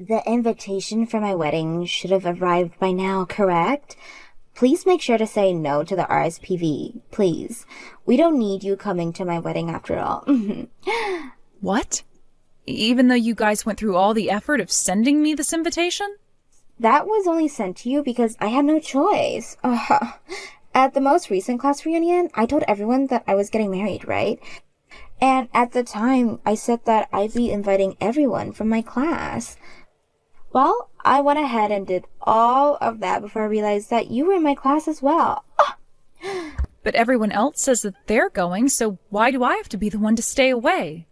The invitation for my wedding should have arrived by now, correct? Please make sure to say no to the RSPV, please. We don't need you coming to my wedding after all. What? Even though you guys went through all the effort of sending me this invitation? That was only sent to you because I had no choice. At the most recent class reunion, I told everyone that I was getting married, right? And at the time, I said that I'd be inviting everyone from my class. Well, I went ahead and did all of that before I realized that you were in my class as well. But everyone else says that they're going, so why do I have to be the one to stay away?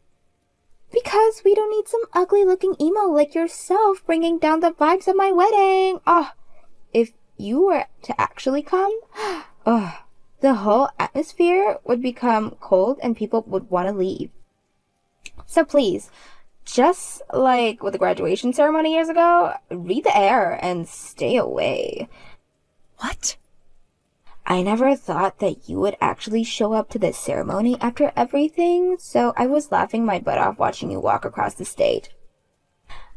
Because we don't need some ugly-looking emo like yourself bringing down the vibes of my wedding. If you were to actually come, the whole atmosphere would become cold and people would want to leave. So please, just like with the graduation ceremony years ago, read the air and stay away. What? I never thought that you would actually show up to this ceremony after everything, so I was laughing my butt off watching you walk across the stage.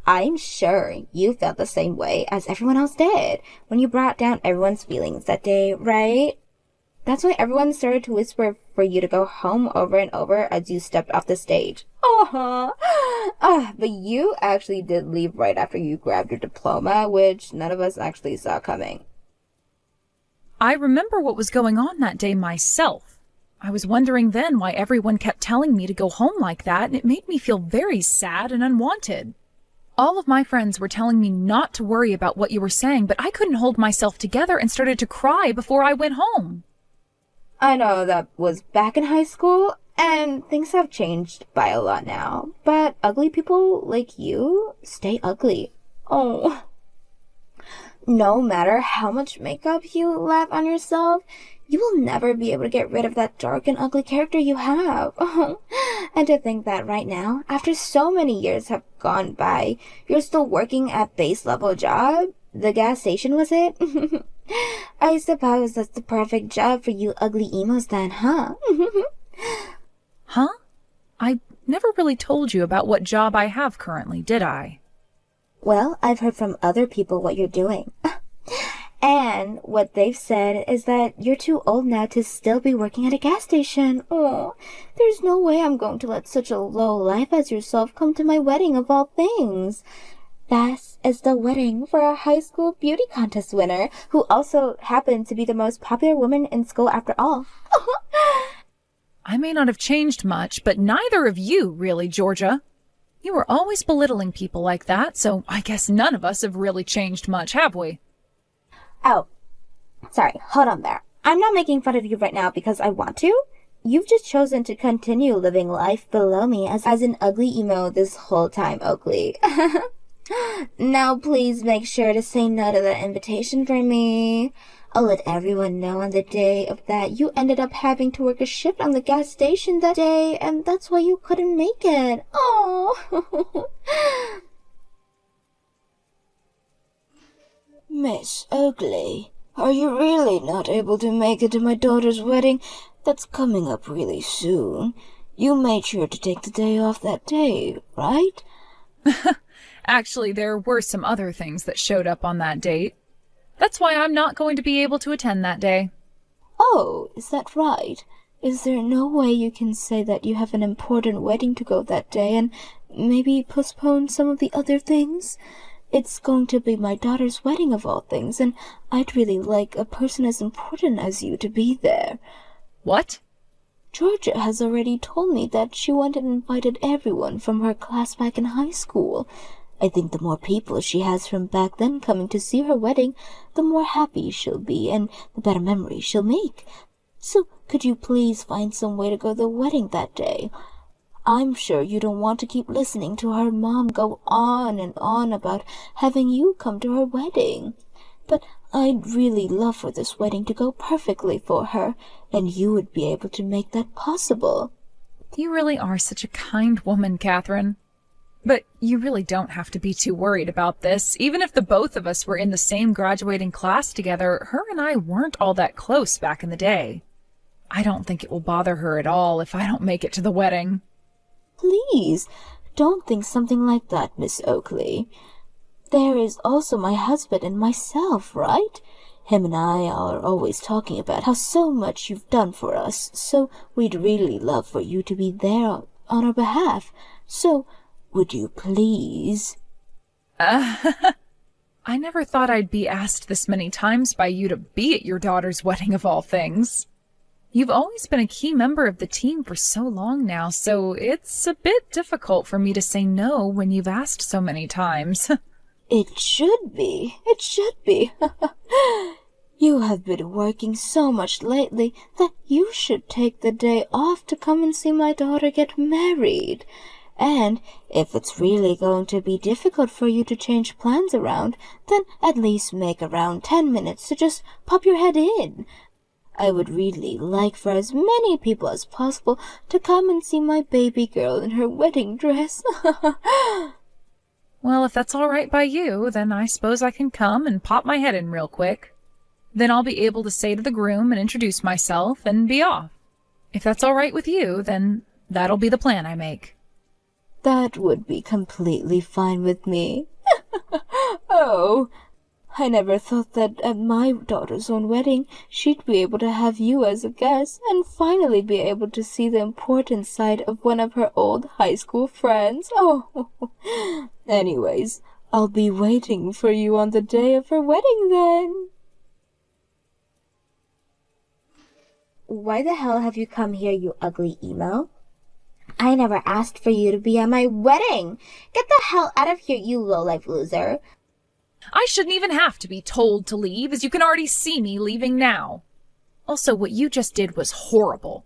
I'm sure you felt the same way as everyone else did when you brought down everyone's feelings that day, right? That's why everyone started to whisper for you to go home over and over as you stepped off the stage. But you actually did leave right after you grabbed your diploma, which none of us actually saw coming. I remember what was going on that day myself. I was wondering then why everyone kept telling me to go home like that, and it made me feel very sad and unwanted. All of my friends were telling me not to worry about what you were saying, but I couldn't hold myself together and started to cry before I went home. I know that was back in high school, and things have changed by a lot now, but ugly people like you stay ugly. No matter how much makeup you lap on yourself, you will never be able to get rid of that dark and ugly character you have. And to think that right now, after so many years have gone by, you're still working at base level job? The gas station, was it? I suppose that's the perfect job for you ugly emos then, huh? Huh? I never really told you about what job I have currently, did I? Well, I've heard from other people what you're doing. And what they've said is that you're too old now to still be working at a gas station. There's no way I'm going to let such a low life as yourself come to my wedding of all things. That is the wedding for a high school beauty contest winner, who also happened to be the most popular woman in school after all. I may not have changed much, but neither of you, really, Georgia. You were always belittling people like that, so I guess none of us have really changed much, have we? Oh, sorry, hold on there. I'm not making fun of you right now because I want to. You've just chosen to continue living life below me as an ugly emo this whole time, Oakley. Now please make sure to say no to the invitation for me. I'll let everyone know on the day of that you ended up having to work a shift on the gas station that day, and that's why you couldn't make it. Oh. Miss Oakley, are you really not able to make it to my daughter's wedding that's coming up really soon? You made sure to take the day off that day, right? Actually, there were some other things that showed up on that date. That's why I'm not going to be able to attend that day. Oh, is that right? Is there no way you can say that you have an important wedding to go that day and maybe postpone some of the other things? It's going to be my daughter's wedding of all things, and I'd really like a person as important as you to be there. What? Georgia has already told me that she went and invited everyone from her class back in high school. I think the more people she has from back then coming to see her wedding, the more happy she'll be and the better memories she'll make. So could you please find some way to go to the wedding that day? I'm sure you don't want to keep listening to her mom go on and on about having you come to her wedding. But I'd really love for this wedding to go perfectly for her, and you would be able to make that possible. You really are such a kind woman, Catherine. But you really don't have to be too worried about this. Even if the both of us were in the same graduating class together, her and I weren't all that close back in the day. I don't think it will bother her at all if I don't make it to the wedding. Please, don't think something like that, Miss Oakley. there is also my husband and myself, right? Him and I are always talking about how so much you've done for us, so we'd really love for you to be there on our behalf. So, would you please? I never thought I'd be asked this many times by you to be at your daughter's wedding of all things. You've always been a key member of the team for so long now, so it's a bit difficult for me to say no when you've asked so many times. It should be. It should be. You have been working so much lately that you should take the day off to come and see my daughter get married. And if it's really going to be difficult for you to change plans around, then at least make around 10 minutes to just pop your head in. I would really like for as many people as possible to come and see my baby girl in her wedding dress. Well, if that's all right by you, then I suppose I can come and pop my head in real quick. Then I'll be able to say to the groom and introduce myself and be off. If that's all right with you, then that'll be the plan I make. That would be completely fine with me. Oh, I never thought that at my daughter's own wedding she'd be able to have you as a guest and finally be able to see the important side of one of her old high school friends. Oh, anyways, I'll be waiting for you on the day of her wedding then. Why the hell have you come here, you ugly emo? I never asked for you to be at my wedding. Get the hell out of here, you low-life loser. I shouldn't even have to be told to leave, as you can already see me leaving now. Also, what you just did was horrible.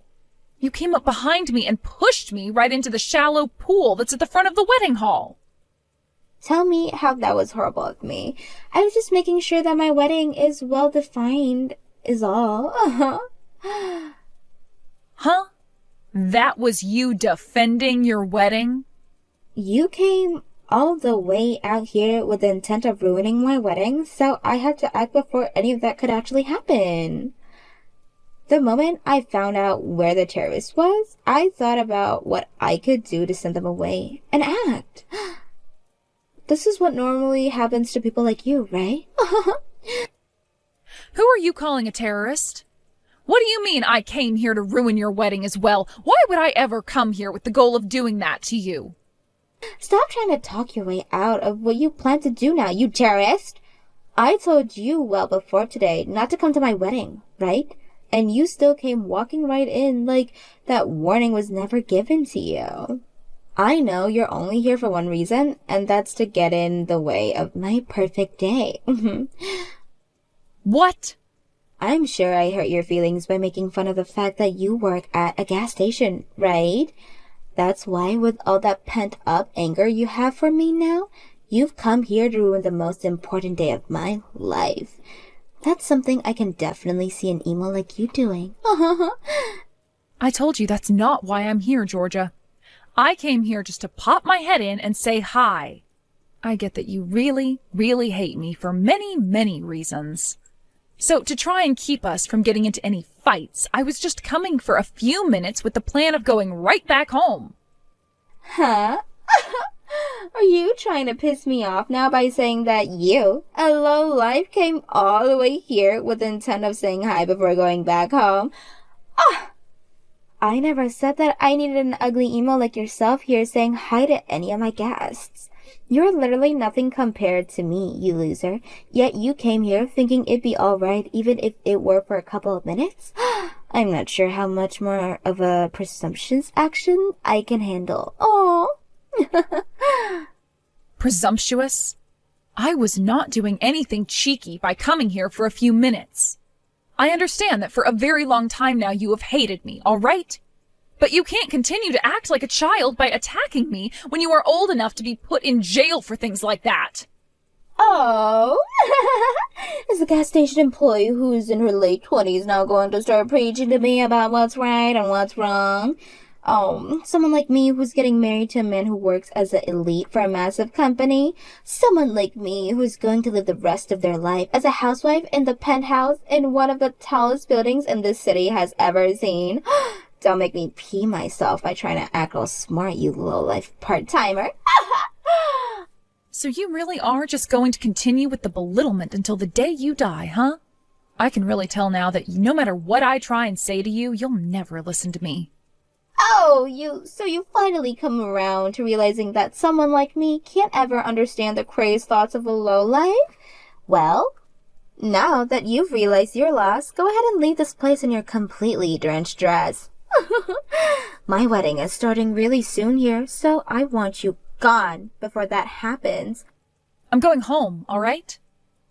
You came up behind me and pushed me right into the shallow pool that's at the front of the wedding hall. Tell me how that was horrible of me. I was just making sure that my wedding is well-defined, is all. Huh? That was you defending your wedding? You came all the way out here with the intent of ruining my wedding, so I had to act before any of that could actually happen. The moment I found out where the terrorist was, I thought about what I could do to send them away and act. This is what normally happens to people like you, right? Who are you calling a terrorist? What do you mean I came here to ruin your wedding as well? Why would I ever come here with the goal of doing that to you? Stop trying to talk your way out of what you plan to do now, you terrorist. I told you well before today not to come to my wedding, right? And you still came walking right in like that warning was never given to you. I know you're only here for one reason, and that's to get in the way of my perfect day. What? I'm sure I hurt your feelings by making fun of the fact that you work at a gas station, right? That's why, with all that pent-up anger you have for me now, you've come here to ruin the most important day of my life. That's something I can definitely see an emo like you doing. I told you that's not why I'm here, Georgia. I came here just to pop my head in and say hi. I get that you really, really hate me for many, many reasons. So to try and keep us from getting into any fights, I was just coming for a few minutes with the plan of going right back home. Huh? Are you trying to piss me off now by saying that you, a lowlife, came all the way here with the intent of saying hi before going back home? Ah! I never said that I needed an ugly emo like yourself here saying hi to any of my guests. You're literally nothing compared to me, you loser. Yet you came here thinking it'd be alright even if it were for a couple of minutes? I'm not sure how much more of a presumptuous action I can handle. Oh. Presumptuous? I was not doing anything cheeky by coming here for a few minutes. I understand that for a very long time now you have hated me, all right? But you can't continue to act like a child by attacking me when you are old enough to be put in jail for things like that. Oh, is the gas station employee who's in her late 20s now going to start preaching to me about what's right and what's wrong? Oh, someone like me who's getting married to a man who works as an elite for a massive company? Someone like me who's going to live the rest of their life as a housewife in the penthouse in one of the tallest buildings in this city has ever seen? Don't make me pee myself by trying to act all smart, you low-life part-timer. So you really are just going to continue with the belittlement until the day you die, huh? I can really tell now that no matter what I try and say to you, you'll never listen to me. Oh, so you finally come around to realizing that someone like me can't ever understand the crazed thoughts of a lowlife? Well, now that you've realized your loss, go ahead and leave this place in your completely drenched dress. My wedding is starting really soon here, so I want you gone before that happens. I'm going home, all right?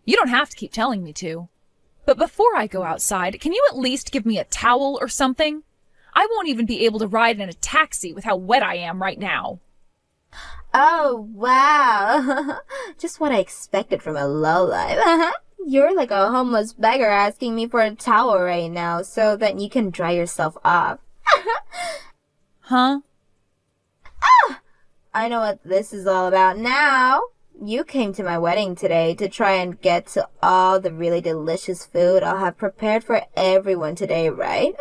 You don't have to keep telling me to. But before I go outside, can you at least give me a towel or something? I won't even be able to ride in a taxi with how wet I am right now. Oh, wow. Just what I expected from a lowlife. You're like a homeless beggar asking me for a towel right now so that you can dry yourself off. Huh? I know what this is all about now. You came to my wedding today to try and get to all the really delicious food I'll have prepared for everyone today, right?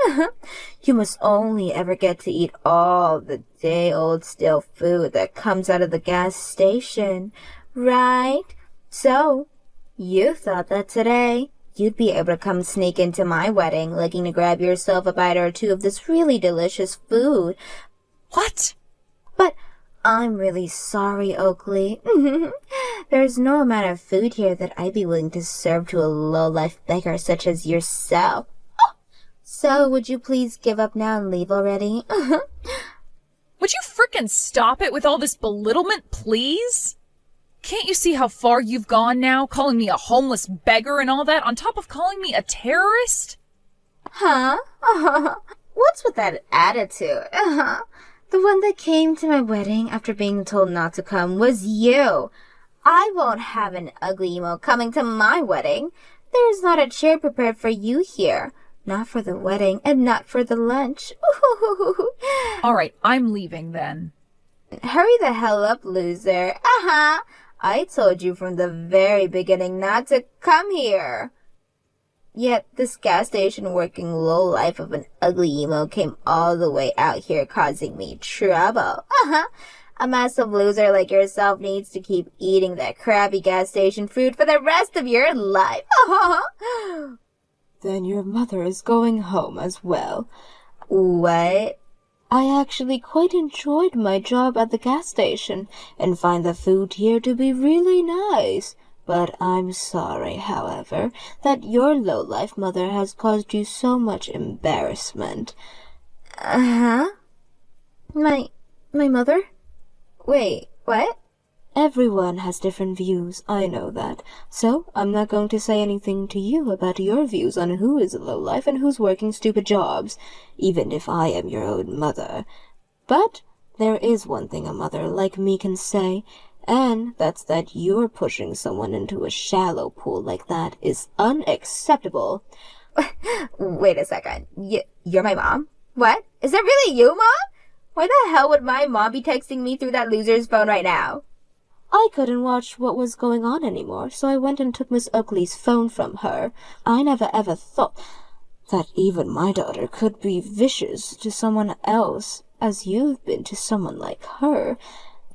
You must only ever get to eat all the day-old stale food that comes out of the gas station, right? So, you thought that today you'd be able to come sneak into my wedding looking to grab yourself a bite or two of this really delicious food. What? But I'm really sorry, Oakley. There's no amount of food here that I'd be willing to serve to a low-life beggar such as yourself. So, would you please give up now and leave already? Would you frickin' stop it with all this belittlement, please? Can't you see how far you've gone now, calling me a homeless beggar and all that, on top of calling me a terrorist? Huh? What's with that attitude? The one that came to my wedding after being told not to come was you. I won't have an ugly emo coming to my wedding. There's not a chair prepared for you here. Not for the wedding and not for the lunch. All right, I'm leaving then. Hurry the hell up, loser. I told you from the very beginning not to come here. Yet this gas station working lowlife of an ugly emo came all the way out here causing me trouble. A massive loser like yourself needs to keep eating that crappy gas station food for the rest of your life. Then your mother is going home as well. What? I actually quite enjoyed my job at the gas station and find the food here to be really nice. But I'm sorry, however, that your low-life mother has caused you so much embarrassment. My mother? Wait, what? Everyone has different views, I know that. So, I'm not going to say anything to you about your views on who is a lowlife and who's working stupid jobs, even if I am your own mother. But there is one thing a mother like me can say, and that's that you're pushing someone into a shallow pool like that is unacceptable. Wait a second. You're my mom? What? Is that really you, Mom? Why the hell would my mom be texting me through that loser's phone right now? I couldn't watch what was going on anymore, so I went and took Miss Oakley's phone from her. I never ever thought that even my daughter could be vicious to someone else, as you've been to someone like her.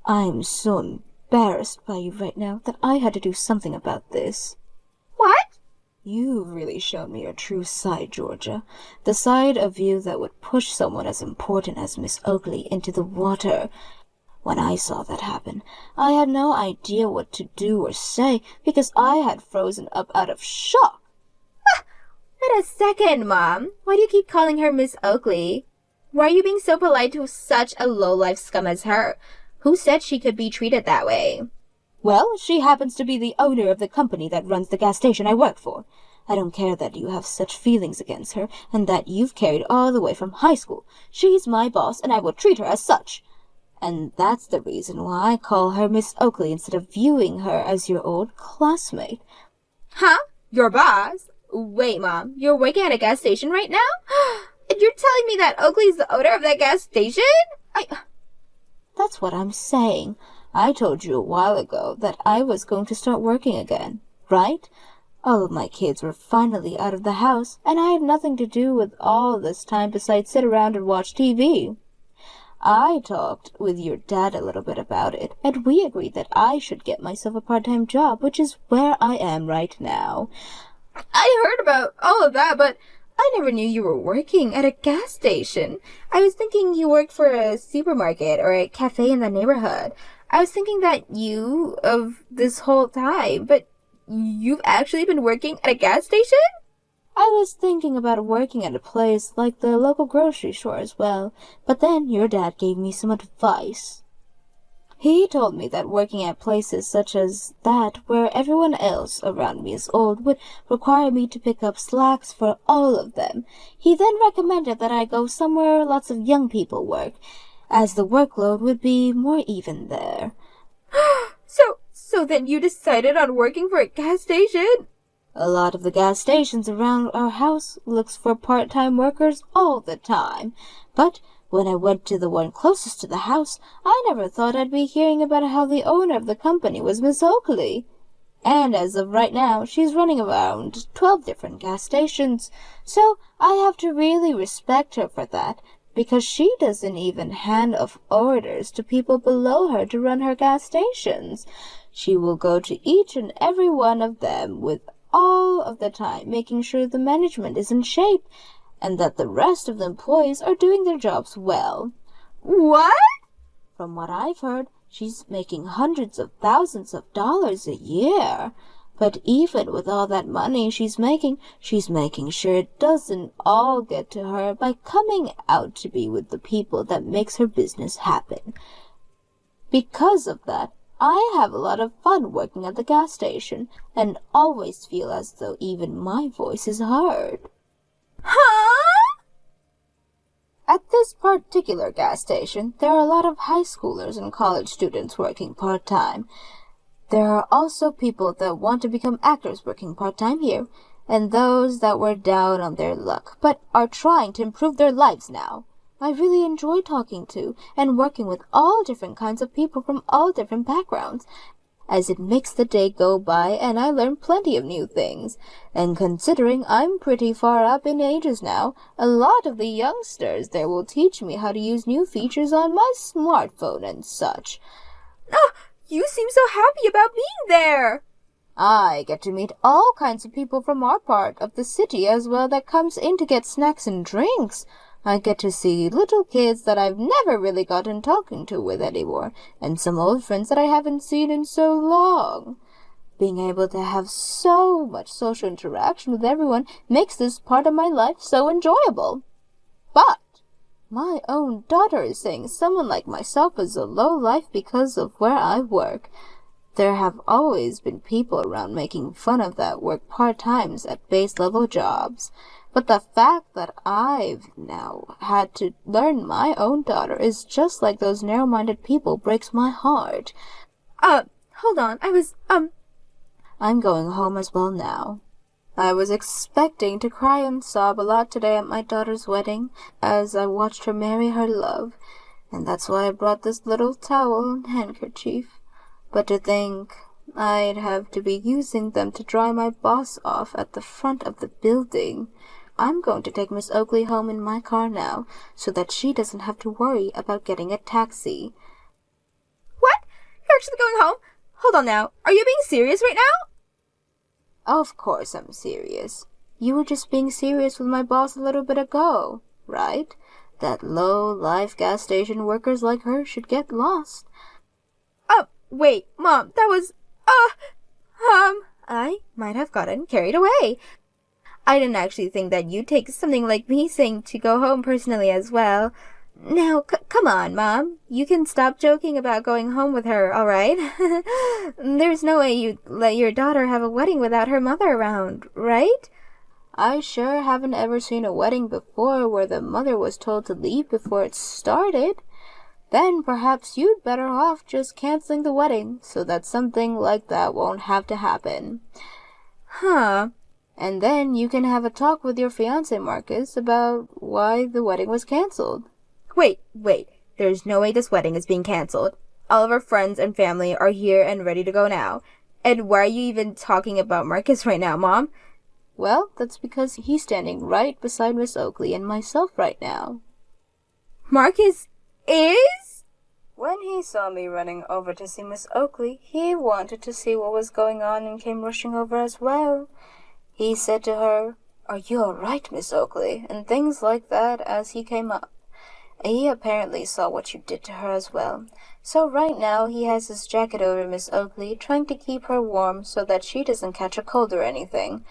I'm so embarrassed by you right now that I had to do something about this. What? You've really shown me your true side, Georgia. The side of you that would push someone as important as Miss Oakley into the water. When I saw that happen, I had no idea what to do or say because I had frozen up out of shock. Wait a second, Mom. Why do you keep calling her Miss Oakley? Why are you being so polite to such a low-life scum as her? Who said she could be treated that way? Well, she happens to be the owner of the company that runs the gas station I work for. I don't care that you have such feelings against her and that you've carried all the way from high school. She's my boss and I will treat her as such. And that's the reason why I call her Miss Oakley instead of viewing her as your old classmate. Huh? Your boss? Wait, Mom, you're working at a gas station right now? And you're telling me that Oakley's the owner of that gas station? That's what I'm saying. I told you a while ago that I was going to start working again, right? All of my kids were finally out of the house, and I had nothing to do with all this time besides sit around and watch TV. I talked with your dad a little bit about it, and we agreed that I should get myself a part-time job, which is where I am right now. I heard about all of that, but I never knew you were working at a gas station. I was thinking you worked for a supermarket or a cafe in the neighborhood. I was thinking that you of this whole time, but you've actually been working at a gas station? I was thinking about working at a place like the local grocery store as well, but then your dad gave me some advice. He told me that working at places such as that, where everyone else around me is old, would require me to pick up slacks for all of them. He then recommended that I go somewhere lots of young people work, as the workload would be more even there. So then you decided on working for a gas station? A lot of the gas stations around our house looks for part-time workers all the time, but when I went to the one closest to the house, I never thought I'd be hearing about how the owner of the company was Miss Oakley. And as of right now, she's running around 12 different gas stations, so I have to really respect her for that, because she doesn't even hand off orders to people below her to run her gas stations. She will go to each and every one of them with all of the time, making sure the management is in shape and that the rest of the employees are doing their jobs well. What? From what I've heard, she's making hundreds of thousands of dollars a year. But even with all that money she's making sure it doesn't all get to her by coming out to be with the people that makes her business happen. Because of that, I have a lot of fun working at the gas station, and always feel as though even my voice is heard. Huh? At this particular gas station, there are a lot of high schoolers and college students working part-time. There are also people that want to become actors working part-time here, and those that were down on their luck, but are trying to improve their lives now. I really enjoy talking to and working with all different kinds of people from all different backgrounds, as it makes the day go by and I learn plenty of new things. And considering I'm pretty far up in ages now, a lot of the youngsters there will teach me how to use new features on my smartphone and such. Oh, you seem so happy about being there. I get to meet all kinds of people from our part of the city as well that comes in to get snacks and drinks. I get to see little kids that I've never really gotten talking to with anymore, and some old friends that I haven't seen in so long. Being able to have so much social interaction with everyone makes this part of my life so enjoyable. But my own daughter is saying someone like myself is a low life because of where I work. There have always been people around making fun of that work part-times at base-level jobs. But the fact that I've now had to learn my own daughter is just like those narrow-minded people breaks my heart. Hold on, I'm going home as well now. I was expecting to cry and sob a lot today at my daughter's wedding as I watched her marry her love, and that's why I brought this little towel and handkerchief. But to think I'd have to be using them to dry my boss off at the front of the building. I'm going to take Miss Oakley home in my car now, so that she doesn't have to worry about getting a taxi. What? You're actually going home? Hold on now. Are you being serious right now? Of course I'm serious. You were just being serious with my boss a little bit ago, right? That low-life gas station workers like her should get lost. Oh, wait, Mom, that was, I might have gotten carried away. I didn't actually think that you'd take something like me saying to go home personally as well. Now, come on, Mom. You can stop joking about going home with her, all right? There's no way you'd let your daughter have a wedding without her mother around, right? I sure haven't ever seen a wedding before where the mother was told to leave before it started. Then perhaps you'd better off just canceling the wedding so that something like that won't have to happen. Huh. And then you can have a talk with your fiancé, Marcus, about why the wedding was canceled. Wait. There's no way this wedding is being canceled. All of our friends and family are here and ready to go now. And why are you even talking about Marcus right now, Mom? Well, that's because he's standing right beside Miss Oakley and myself right now. Marcus is? When he saw me running over to see Miss Oakley, he wanted to see what was going on and came rushing over as well. He said to her, "Are you all right, Miss Oakley?" and things like that as he came up. He apparently saw what you did to her as well. So right now he has his jacket over Miss Oakley, trying to keep her warm so that she doesn't catch a cold or anything.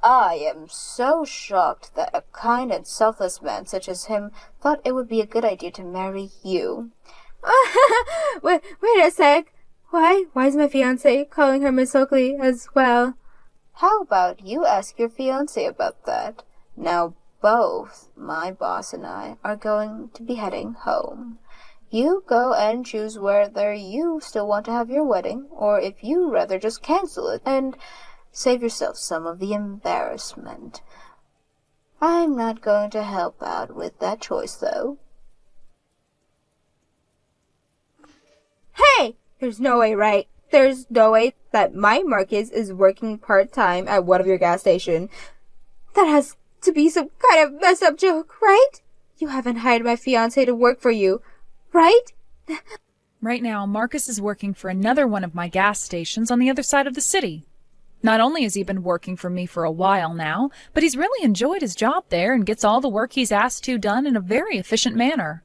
I am so shocked that a kind and selfless man such as him thought it would be a good idea to marry you. wait a sec. Why is my fiancé calling her Miss Oakley as well? How about you ask your fiancé about that? Now both my boss and I are going to be heading home. You go and choose whether you still want to have your wedding, or if you rather just cancel it and save yourself some of the embarrassment. I'm not going to help out with that choice, though. Hey! There's no way, right? There's no way that my Marcus is working part-time at one of your gas stations. That has to be some kind of messed up joke, right? You haven't hired my fiancé to work for you, right? Right now, Marcus is working for another one of my gas stations on the other side of the city. Not only has he been working for me for a while now, but he's really enjoyed his job there and gets all the work he's asked to done in a very efficient manner.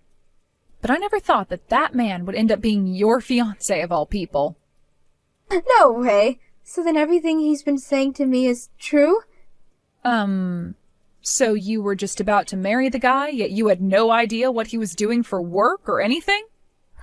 But I never thought that that man would end up being your fiancé of all people. No way. So then everything he's been saying to me is true? So you were just about to marry the guy, yet you had no idea what he was doing for work or anything?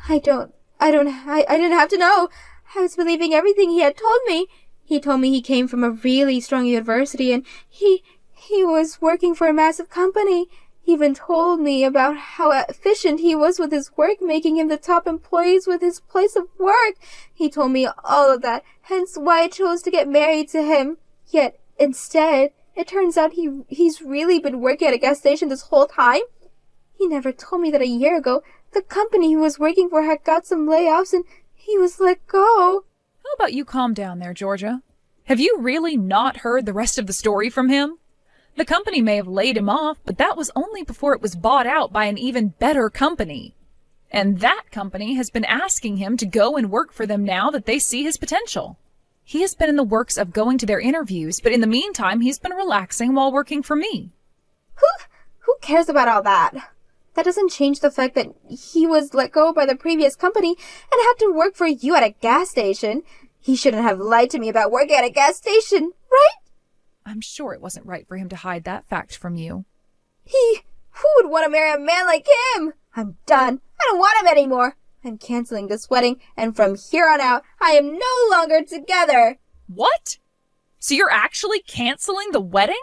I didn't have to know. I was believing everything he had told me. He told me he came from a really strong university and he was working for a massive company. He even told me about how efficient he was with his work, making him the top employees with his place of work. He told me all of that, hence why I chose to get married to him. Yet, instead, it turns out he's really been working at a gas station this whole time. He never told me that a year ago, the company he was working for had got some layoffs and he was let go. How about you calm down there, Georgia? Have you really not heard the rest of the story from him? The company may have laid him off, but that was only before it was bought out by an even better company. And that company has been asking him to go and work for them now that they see his potential. He has been in the works of going to their interviews, but in the meantime, he's been relaxing while working for me. Who cares about all that? That doesn't change the fact that he was let go by the previous company and had to work for you at a gas station. He shouldn't have lied to me about working at a gas station, right? I'm sure it wasn't right for him to hide that fact from you. Who would want to marry a man like him? I'm done. I don't want him anymore. I'm canceling this wedding, and from here on out, I am no longer together. What? So you're actually canceling the wedding?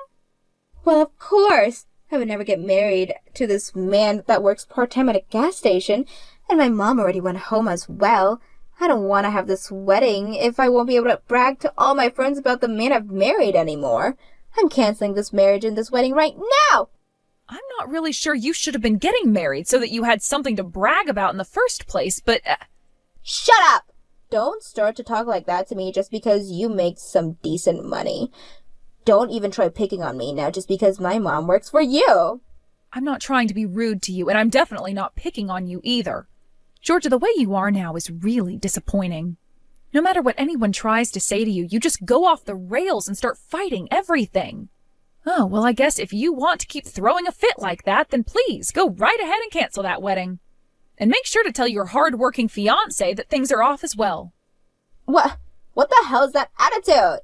Well, of course. I would never get married to this man that works part-time at a gas station, and my mom already went home as well. I don't want to have this wedding if I won't be able to brag to all my friends about the man I've married anymore. I'm canceling this marriage and this wedding right now. I'm not really sure you should have been getting married so that you had something to brag about in the first place, but... Shut up! Don't start to talk like that to me just because you make some decent money. Don't even try picking on me now just because my mom works for you. I'm not trying to be rude to you, and I'm definitely not picking on you either. Georgia, the way you are now is really disappointing. No matter what anyone tries to say to you, you just go off the rails and start fighting everything. Oh, well, I guess if you want to keep throwing a fit like that, then please go right ahead and cancel that wedding. And make sure to tell your hard-working fiancé that things are off as well. What the hell is that attitude?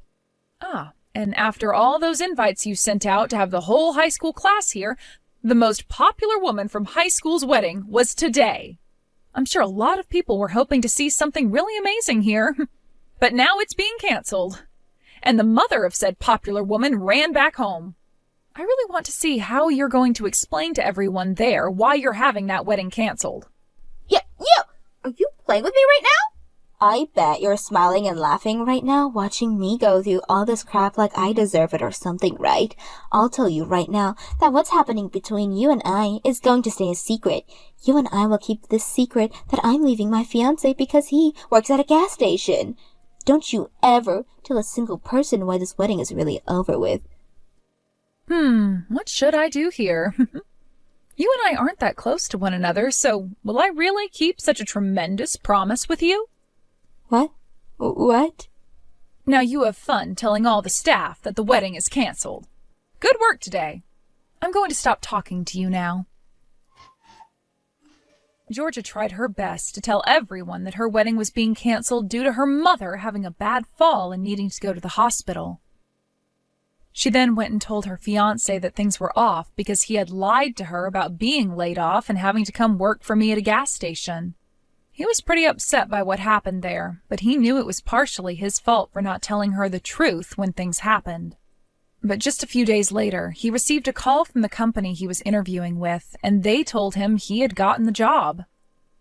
And after all those invites you sent out to have the whole high school class here, the most popular woman from high school's wedding was today. I'm sure a lot of people were hoping to see something really amazing here, but now it's being canceled. And the mother of said popular woman ran back home. I really want to see how you're going to explain to everyone there why you're having that wedding canceled. Yeah, you! Are you playing with me right now? I bet you're smiling and laughing right now watching me go through all this crap like I deserve it or something, right? I'll tell you right now that what's happening between you and I is going to stay a secret. You and I will keep this secret that I'm leaving my fiancé because he works at a gas station. Don't you ever tell a single person why this wedding is really over with. What should I do here? You and I aren't that close to one another, so will I really keep such a tremendous promise with you? What? What? Now you have fun telling all the staff that the wedding is canceled. Good work today. I'm going to stop talking to you now. Georgia tried her best to tell everyone that her wedding was being canceled due to her mother having a bad fall and needing to go to the hospital. She then went and told her fiancé that things were off because he had lied to her about being laid off and having to come work for me at a gas station. He was pretty upset by what happened there, but he knew it was partially his fault for not telling her the truth when things happened. But just a few days later, he received a call from the company he was interviewing with, and they told him he had gotten the job.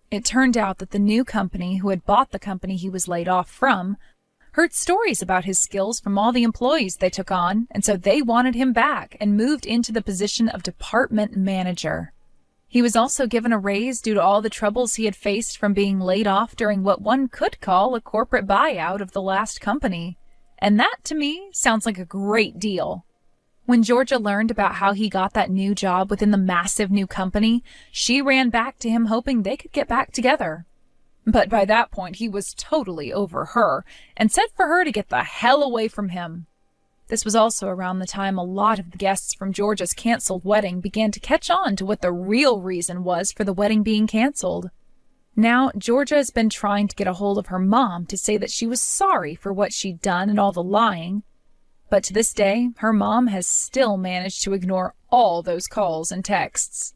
It turned out that the new company, who had bought the company he was laid off from, heard stories about his skills from all the employees they took on, and so they wanted him back and moved into the position of department manager. He was also given a raise due to all the troubles he had faced from being laid off during what one could call a corporate buyout of the last company. And that, to me, sounds like a great deal. When Georgia learned about how he got that new job within the massive new company, she ran back to him hoping they could get back together. But by that point, he was totally over her and said for her to get the hell away from him. This was also around the time a lot of the guests from Georgia's canceled wedding began to catch on to what the real reason was for the wedding being canceled. Now, Georgia has been trying to get a hold of her mom to say that she was sorry for what she'd done and all the lying. But to this day, her mom has still managed to ignore all those calls and texts.